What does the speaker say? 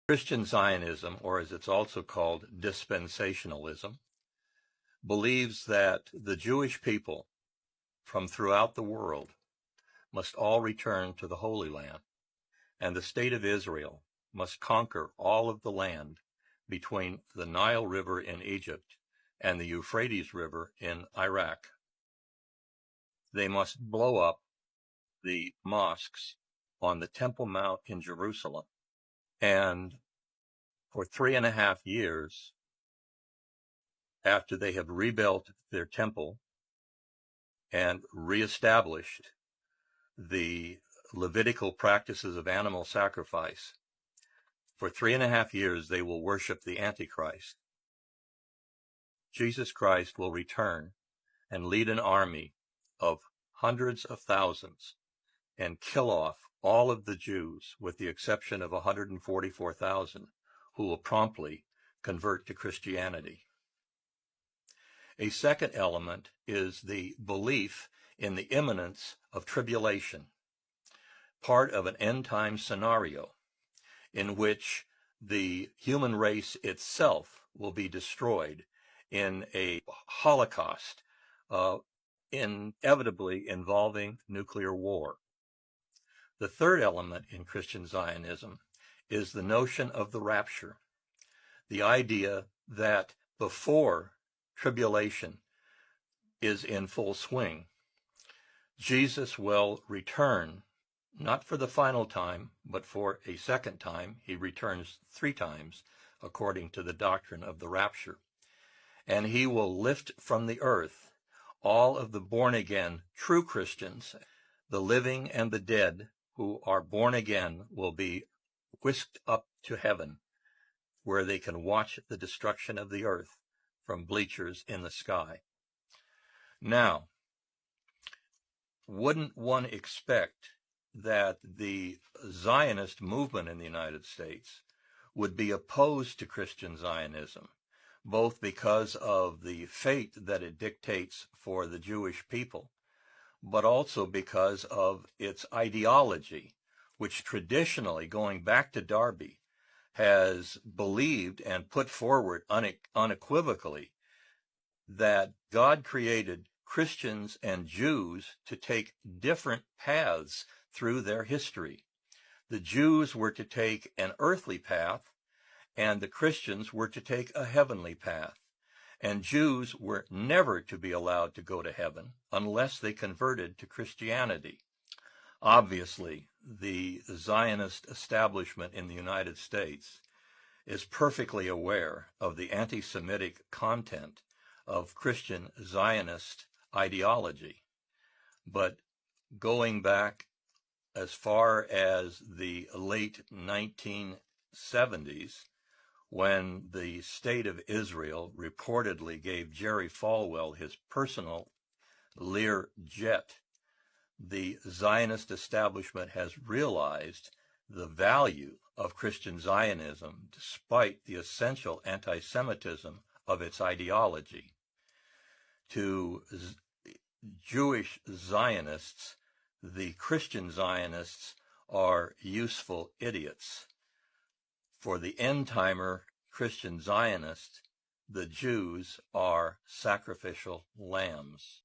Christian Zionism, or as it's also called, dispensationalism, believes that the Jewish people from throughout the world must all return to the Holy Land, and the state of Israel must conquer all of the land between the Nile River in Egypt and the Euphrates River in Iraq. They must blow up the mosques on the Temple Mount in Jerusalem. And for 3.5 years, after they have rebuilt their temple and reestablished the Levitical practices of animal sacrifice, for 3.5 years they will worship the Antichrist. Jesus Christ will return and lead an army of hundreds of thousands and kill off all of the Jews with the exception of 144,000 who will promptly convert to Christianity. A second element is the belief in the imminence of tribulation, part of an end-time scenario in which the human race itself will be destroyed in a holocaust, inevitably involving nuclear war. The third element in Christian Zionism is the notion of the rapture, the idea that before tribulation is in full swing, Jesus will return, not for the final time, but for a second time. He returns 3 times, according to the doctrine of the rapture. And he will lift from the earth all of the born-again true Christians, the living and the dead who are born again will be whisked up to heaven, where they can watch the destruction of the earth from bleachers in the sky. Now, wouldn't one expect that the Zionist movement in the United States would be opposed to Christian Zionism, both because of the fate that it dictates for the Jewish people, but also because of its ideology, which traditionally, going back to Darby, has believed and put forward unequivocally that God created Christians and Jews to take different paths through their history. The Jews were to take an earthly path, and the Christians were to take a heavenly path. And Jews were never to be allowed to go to heaven unless they converted to Christianity. Obviously, the Zionist establishment in the United States is perfectly aware of the anti-Semitic content of Christian Zionist ideology. But going back as far as the late 1970s, when the state of Israel reportedly gave Jerry Falwell his personal Lear jet, the Zionist establishment has realized the value of Christian Zionism despite the essential anti-Semitism of its ideology. To Jewish Zionists, the Christian Zionists are useful idiots. For the end-timer Christian Zionists, the Jews are sacrificial lambs.